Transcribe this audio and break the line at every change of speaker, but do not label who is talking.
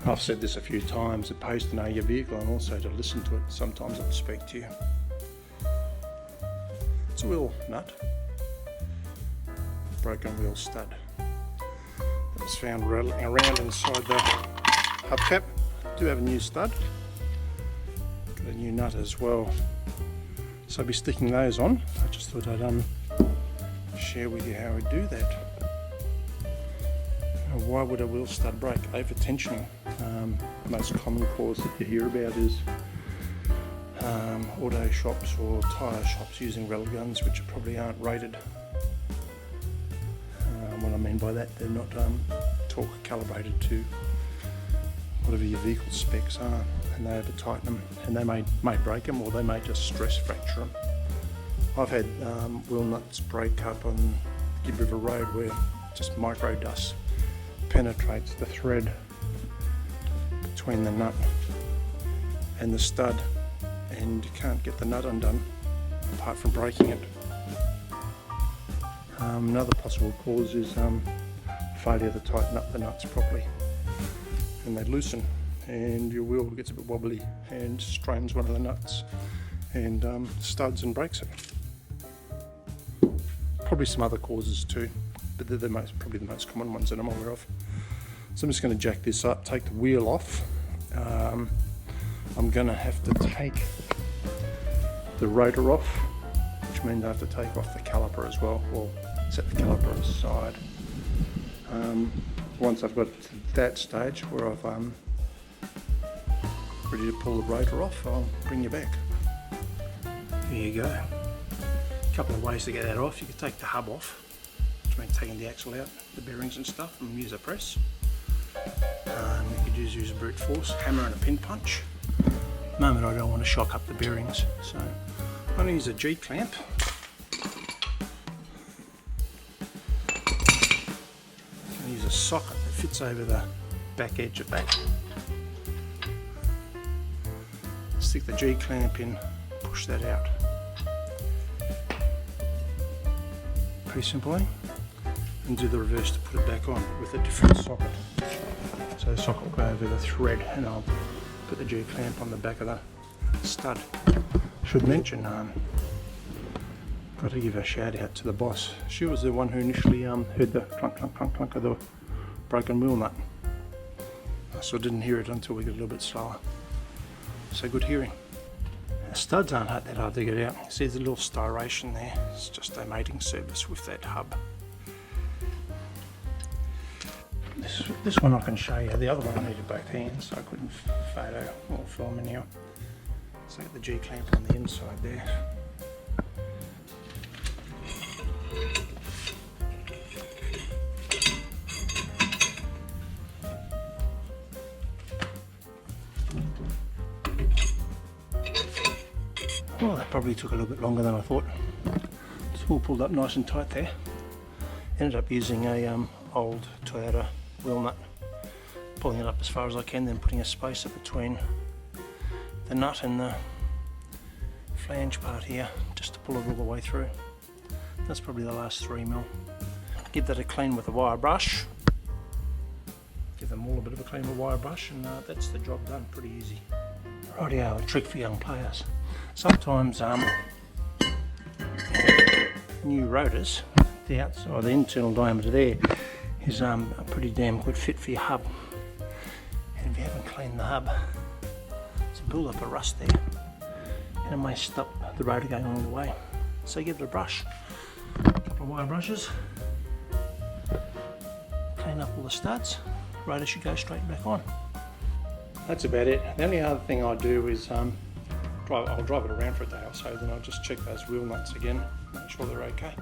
I've said this a few times, it pays to know your vehicle and also to listen to it. Sometimes it'll speak to you. It's a wheel nut, broken wheel stud. That was found rattling around inside the hubcap. Do have a new stud, got a new nut as well. So I'll be sticking those on. I just thought I'd share with you how we do that. Why would a wheel stud break? Over tensioning. Most common cause that you hear about is auto shops or tyre shops using rattle guns, which probably aren't rated. What I mean by that, they're not torque calibrated to whatever your vehicle specs are, and they over tighten them, and they may break them, or they may just stress fracture them. I've had wheel nuts break up on Gibb River Road where just micro dust penetrates the thread between the nut and the stud, and you can't get the nut undone apart from breaking it. Another possible cause is failure to tighten up the nuts properly, and they loosen and your wheel gets a bit wobbly and strains one of the nuts and studs and breaks it. Probably some other causes too, but they're probably the most common ones that I'm aware of. So I'm just going to jack this up, take the wheel off. I'm going to have to take the rotor off, which means I have to take off the caliper as well, or set the caliper aside. Once I've got to that stage where I've ready to pull the rotor off, I'll bring you back. Here you go. A couple of ways to get that off. You could take the hub off, which means taking the axle out, the bearings and stuff, and use a press. You could just use a brute force, hammer and a pin punch. At the moment I don't want to shock up the bearings, so I'm going to use a G-clamp. Use a socket that fits over the back edge of that. Stick the G-clamp in, push that out. Pretty simple, eh? And do the reverse to put it back on with a different socket. So the socket will go over the thread, and I'll put the G-clamp on the back of the stud. Should mention, got to give a shout out to the boss. She was the one who initially heard the clunk clunk clunk clunk of the broken wheel nut. So I didn't hear it until we got a little bit slower. So good hearing. The studs aren't that hard to get out. See the little styration there? It's just a mating service with that hub. This one I can show you. The other one I needed both hands, so I couldn't photo or film anyhow. So I got the G-clamp on the inside there. Well, that probably took a little bit longer than I thought. It's all pulled up nice and tight there. Ended up using a old Toyota wheel nut, pulling it up as far as I can, then putting a spacer between the nut and the flange part here, just to pull it all the way through. That's probably the last 3mm. Give that a clean with a wire brush. Give them all a bit of a clean with a wire brush, and that's the job done. Pretty easy. Rightio, a trick for young players. Sometimes new rotors, the outside, or the internal diameter there, is a pretty damn good fit for your hub. And if you haven't cleaned the hub, there's a build up of rust there, and it may stop the rotor going all the way. So give it a brush, a couple of wire brushes, clean up all the studs, rotor should go straight back on. That's about it. The only other thing I do is I'll drive it around for a day or so, then I'll just check those wheel nuts again, make sure they're okay.